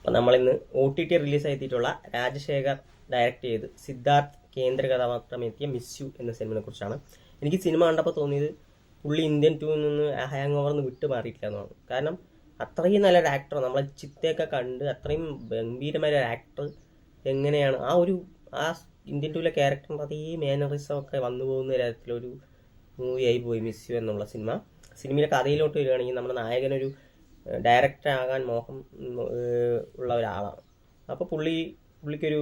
അപ്പോൾ നമ്മളിന്ന് OTT റിലീസായി എത്തിയിട്ടുള്ള രാജശേഖർ ഡയറക്റ്റ് ചെയ്ത് സിദ്ധാർത്ഥ് കേന്ദ്ര കഥാപാത്രം എത്തിയ മിസ് യു എന്ന സിനിമയെ കുറിച്ചാണ്. എനിക്ക് സിനിമ കണ്ടപ്പോൾ തോന്നിയത് പുള്ളി ഇന്ത്യൻ 2 നിന്ന് ഹാങ് ഓവർന്ന് വിട്ടു മാറിയിട്ടില്ല എന്നാണ്. കാരണം അത്രയും നല്ലൊരു ആക്ടർ, നമ്മളെ ചിത്തയൊക്കെ കണ്ട് അത്രയും ഗംഭീരമായ ഒരു ആക്ടർ എങ്ങനെയാണ് ആ ഇന്ത്യൻ 2 ക്യാരക്ടറിൻ്റെ അതേ മാനറിസം ഒക്കെ വന്നു പോകുന്ന തരത്തിലൊരു മൂവിയായി പോയി മിസ് യു എന്നുള്ള സിനിമയിലെ കഥയിലോട്ട് വരികയാണെങ്കിൽ നമ്മുടെ നായകനൊരു ഡയറക്ടർ ആകാൻ മോഹം ഉള്ള ഒരാളാണ്. അപ്പോൾ പുള്ളിക്കൊരു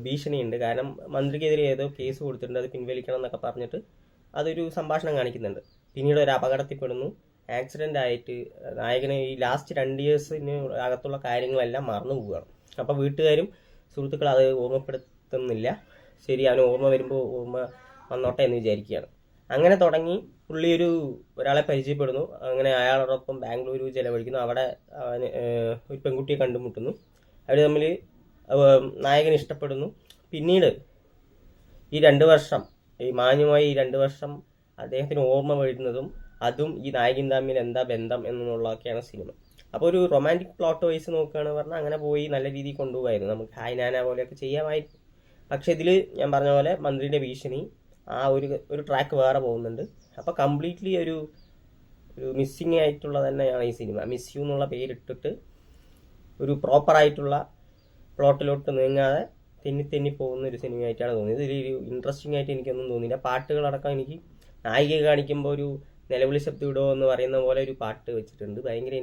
ഭീഷണിയുണ്ട്. കാരണം മന്ത്രിക്കെതിരെ ഏതോ കേസ് കൊടുത്തിട്ടുണ്ട്, അത് പിൻവലിക്കണം എന്നൊക്കെ പറഞ്ഞിട്ട് അതൊരു സംഭാഷണം കാണിക്കുന്നുണ്ട്. പിന്നീട് ഒരു അപകടത്തിൽപ്പെടുന്നു, ആക്സിഡൻ്റ് ആയിട്ട് നായകന് ഈ ലാസ്റ്റ് 2 ഇയേഴ്സിന് അകത്തുള്ള കാര്യങ്ങളെല്ലാം മറന്നു പോവുകയാണ്. അപ്പോൾ വീട്ടുകാരും സുഹൃത്തുക്കൾ അത് ഓർമ്മപ്പെടുത്തുന്നില്ല. ശരി, അവന് ഓർമ്മ വരുമ്പോൾ ഓർമ്മ വന്നോട്ടെ എന്ന് വിചാരിക്കുകയാണ്. അങ്ങനെ തുടങ്ങി പുള്ളി ഒരാളെ പരിചയപ്പെടുന്നു. അങ്ങനെ അയാളോടൊപ്പം ബാംഗ്ലൂരു ചിലവഴിക്കുന്നു. അവിടെ അവന് ഒരു പെൺകുട്ടിയെ കണ്ടുമുട്ടുന്നു. അവർ തമ്മിൽ നായകൻ ഇഷ്ടപ്പെടുന്നു. പിന്നീട് ഈ 2 വർഷം, ഈ മാന്യമായി ഈ 2 വർഷം അദ്ദേഹത്തിന് ഓർമ്മ വരുന്നതും അതും ഈ നായകൻ തമ്മിൽ എന്താ ബന്ധം എന്നുള്ളതൊക്കെയാണ് സിനിമ. അപ്പോൾ ഒരു റൊമാൻറ്റിക് പ്ലോട്ട് വൈസ് നോക്കുകയാണെന്ന് പറഞ്ഞാൽ അങ്ങനെ പോയി നല്ല രീതിയിൽ കൊണ്ടുപോകായിരുന്നു. നമുക്ക് ഹായ് നാന പോലെയൊക്കെ ചെയ്യാമായിരുന്നു. പക്ഷെ ഇതിൽ ഞാൻ പറഞ്ഞ പോലെ മന്ത്രിയുടെ ഭീഷണി, ആ ഒരു ട്രാക്ക് വേറെ പോകുന്നുണ്ട്. അപ്പോൾ കംപ്ലീറ്റ്ലി ഒരു മിസ്സിങ് ആയിട്ടുള്ള തന്നെയാണ് ഈ സിനിമ. മിസ് യു എന്നുള്ള പേരിട്ടിട്ട് ഒരു പ്രോപ്പറായിട്ടുള്ള പ്ലോട്ടിലോട്ട് നീങ്ങാതെ തെന്നി പോകുന്ന ഒരു സിനിമയായിട്ടാണ് തോന്നിയത്. ഇതിലൊരു ഇൻട്രസ്റ്റിംഗ് ആയിട്ട് എനിക്കൊന്നും തോന്നിയില്ല. പാട്ടുകളടക്കം എനിക്ക് നായികയെ കാണിക്കുമ്പോൾ ഒരു നിലവിളി ശബ്ദം ഇടോ എന്ന് പറയുന്ന പോലെ ഒരു പാട്ട് വെച്ചിട്ടുണ്ട്. ഭയങ്കര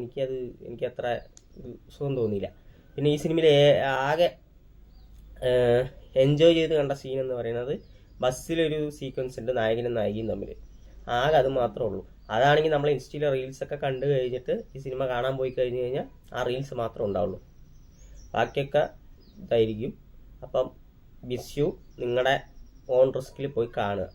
എനിക്ക് അത്ര സുഖം തോന്നിയില്ല. പിന്നെ ഈ സിനിമയിൽ ആകെ എൻജോയ് ചെയ്ത് കണ്ട സീൻ എന്ന് പറയുന്നത് ബസ്സിലൊരു സീക്വൻസ് ഉണ്ട് നായകനും നായികയും തമ്മിൽ. ആകെ അത് മാത്രമേ ഉള്ളൂ. അതാണെങ്കിൽ നമ്മൾ ഇൻസ്റ്റയിലെ റീൽസൊക്കെ കണ്ടു കഴിഞ്ഞിട്ട് ഈ സിനിമ കാണാൻ പോയി കഴിഞ്ഞ് കഴിഞ്ഞാൽ ആ റീൽസ് മാത്രമേ ഉണ്ടാവുള്ളൂ. ബാക്കിയൊക്കെ ഇതായിരിക്കും. അപ്പം മിസ് യു നിങ്ങളുടെ ഓൺ റിസ്കിൽ പോയി കാണുക.